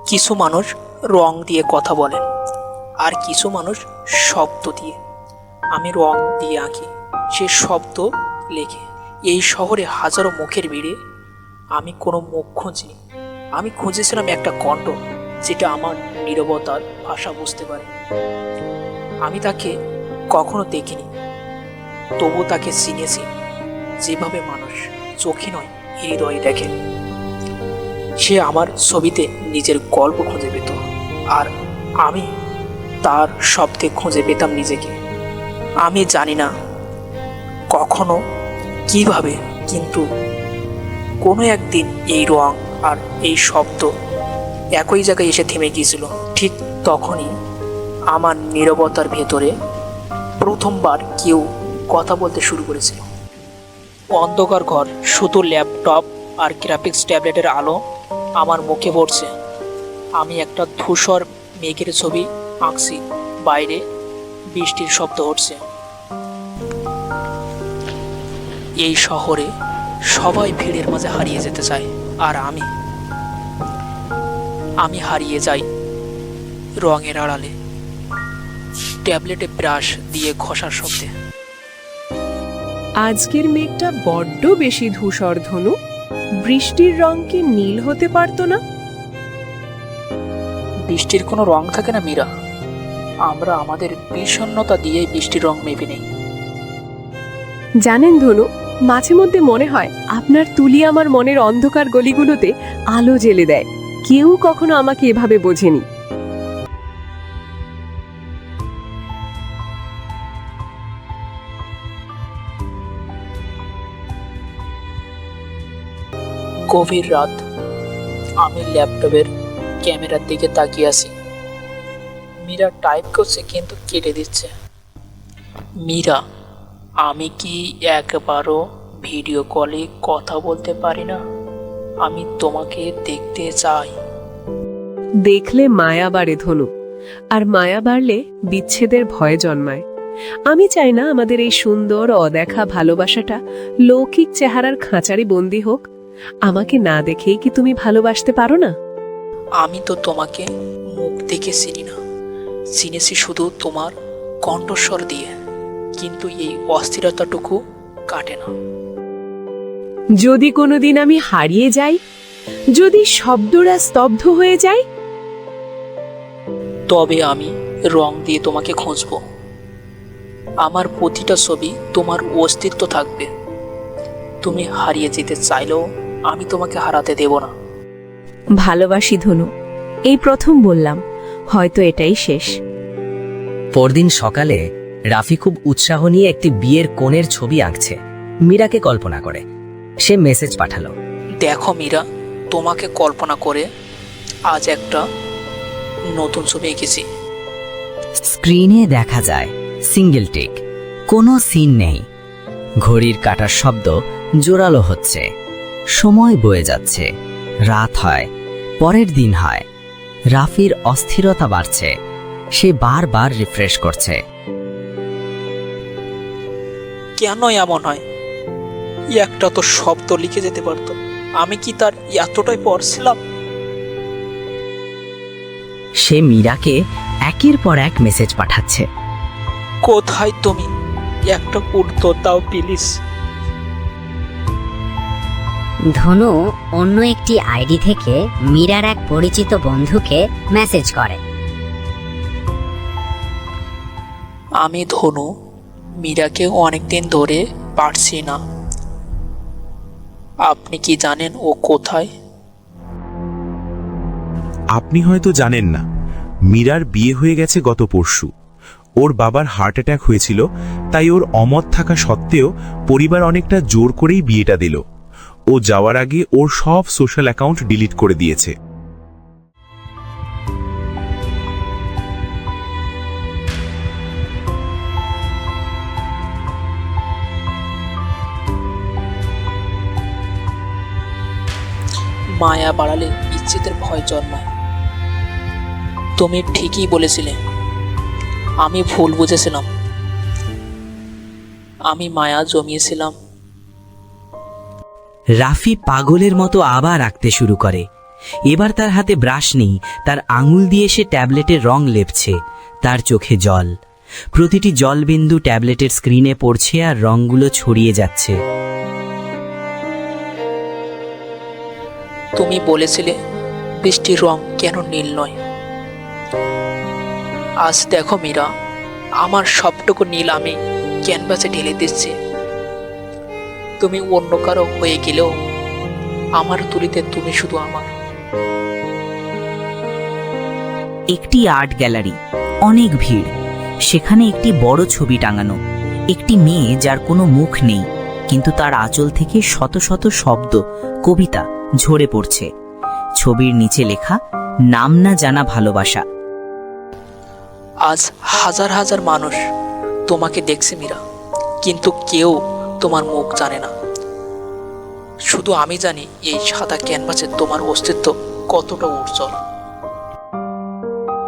কিছু মানুষ রং দিয়ে কথা বলেন, আর কিছু মানুষ শব্দ দিয়ে। আমি রং দিয়ে আঁকি, সে শব্দ লেখে। এই শহরে হাজারো মুখের ভিড়ে আমি কোনো মুখ খুঁজিনি। আমি খুঁজেছিলাম একটা কণ্ঠ, যেটা আমার নীরবতার ভাষা বুঝতে পারে। আমি তাকে কখনো দেখিনি, তবু তাকে চিনেছি, যেভাবে মানুষ চোখে নয় হৃদয়ে দেখে। সে আমার ছবিতে নিজের গল্প খুঁজে পেত, আর আমি তার শব্দে খুঁজে পেতাম নিজেকে। আমি জানি না কখনো কিভাবে, কিন্তু কোনো একদিন এই রং আর এই শব্দ একই জায়গায় এসে থেমে গিয়েছিল। ঠিক তখনই আমার নীরবতার ভেতরে প্রথমবার কেউ কথা বলতে শুরু করেছিল। অন্ধকার ঘর, শুধু ল্যাপটপ আর গ্রাফিক্স ট্যাবলেটের আলো আমার মুখে পড়ছে। আমি একটা ধূসর মেঘের ছবি আঁকছি, বাইরে বৃষ্টির শব্দ হচ্ছে। এই শহরে সবাই ভিড়ের মাঝে হারিয়ে যেতে চায়, আর আমি হারিয়ে যাই রঙের আড়ালে, ট্যাবলেটে ব্রাশ দিয়ে ঘষার শব্দে। আজকের মেঘটা বড্ড বেশি ধূসর ধনু। বৃষ্টির রং কি নীল হতে পারতো না? বৃষ্টির কোনো রং থাকে না মীরা, আমরা আমাদের বিষণ্ণতা দিয়ে বৃষ্টির রং মেপে নেই। জানেন ধনু, মাঝে মধ্যে মনে হয় আপনার তুলি আমার মনের অন্ধকার গলিগুলোতে আলো জ্বেলে দেয়। কেউ কখনো আমাকে এভাবে বোঝেনি। গভীর রাত, আমি ল্যাপটপের ক্যামেরার দিকে তাকিয়ে আছি। মীরা টাইপ করছে, কিন্তু কেটে দিচ্ছে। মীরা, আমি কি একবারও ভিডিও কলে কথা বলতে পারি না? আমি তোমাকে দেখতে চাই। দেখলে মায়া বাড়ে ধনু, আর মায়া বাড়লে বিচ্ছেদের ভয় জন্মায়। আমি চাই না আমাদের এই সুন্দর অদেখা ভালোবাসাটা লৌকিক চেহারার খাঁচারে বন্দী হোক। আমাকে না দেখেই কি তুমি ভালোবাসতে পারো না? আমি তো তোমাকে মুখ দেখে চিনি না, চিনেছি শুধু তোমার কণ্ঠস্বর দিয়ে, কিন্তু এই অস্থিরতাটুকু কাটে না। যদি কোনোদিন আমি হারিয়ে যাই, যদি শব্দরা স্তব্ধ হয়ে যায়, তবে আমি রং দিয়ে তোমাকে খুঁজব। আমার প্রতিটা ছবি তোমার অস্তিত্ব থাকবে। তুমি হারিয়ে যেতে চাইলেও আমি তোমাকে হারাতে দেব না। ভালোবাসি ধনু, এই প্রথম বললাম, হয়তো এটাই শেষ। পরদিন সকালে রাফি খুব উৎসাহ নিয়ে একটি বিয়ের কোণের ছবি আঁকছে। মীরাকে কল্পনা করে সে মেসেজ পাঠালো, দেখো মীরা, তোমাকে কল্পনা করে আজ একটা নতুন ছবি এঁকেছি। স্ক্রিনে দেখা যায় সিঙ্গেল টেক, কোনো সিন নেই। ঘড়ির কাঁটার শব্দ জোরালো হচ্ছে, সময় বয়ে যাচ্ছে। রাত হয়, পরের দিন হয়। রাফির অস্থিরতা বাড়ছে, সে বারবার রিফ্রেশ করছে। কেন এমন হয়? একটা তো শব্দ লিখে যেতে পারতো। আমি কি তার এতটাই পড়ছিলাম? সে মীরাকে একের পর এক মেসেজ পাঠাচ্ছে। কোথায় তুমি? একটা উত্তর দাও প্লিজ। ধনু অন্য একটি আইডি থেকে মীরার এক পরিচিত বন্ধুকে মেসেজ করে। আমি ধনু মীরাকে অনেকদিন ধরে পারছি না। আপনি কি জানেন ও কোথায়? আপনি হয়তো জানেন না, মীরার বিয়ে হয়ে গেছে গত পরশু। ওর বাবার হার্ট অ্যাটাক হয়েছিল, তাই ওর অমত থাকা সত্ত্বেও পরিবার অনেকটা জোর করেই বিয়েটা দিল। ও যাওয়ার আগে ওর সব সোশ্যাল অ্যাকাউন্ট ডিলিট করে দিয়েছে। মায়া বাড়ালে ইচ্ছেদের ভয় জন্মায়। তুমি ঠিকই বলেছিলে, আমি ভুল বুঝেছিলাম। আমি মায়া জমিয়েছিলাম। রাফি পাগলের মতো আবার আঁকতে শুরু করে। এবার তার হাতে ব্রাশ নেই, তার আঙুল দিয়ে সে ট্যাবলেটের রং লেপছে। তার চোখে জল, প্রতিটি জলবিন্দু ট্যাবলেটের স্ক্রিনে পড়ছে আর রংগুলো ছড়িয়ে যাচ্ছে। তুমি বলেছিলে বৃষ্টির রং কেন নীল নয়। আজ দেখো মীরা, আমার সবটুকু নীল আমি ক্যানভাসে ঢেলে দিচ্ছি। তুমি অন্য কারো হয়ে গেলেও আমার তুলিতে তুমি শুধু আমার। একটি আর্ট গ্যালারি, অনেক ভিড়। সেখানে একটি বড় ছবি টাঙানো, একটি মেয়ে যার কোনো মুখ নেই, কিন্তু তার আঁচল থেকে শত শত শব্দ, কবিতা ঝরে পড়ছে। ছবির নিচে লেখা, নাম না জানা ভালোবাসা। আজ হাজার হাজার মানুষ তোমাকে দেখছে মীরা, কিন্তু কেউ তোমার মুখ জানে না। শুধু আমি জানি এই সাদা ক্যানভাসে তোমার অস্তিত্ব কতটা উজ্জ্বল।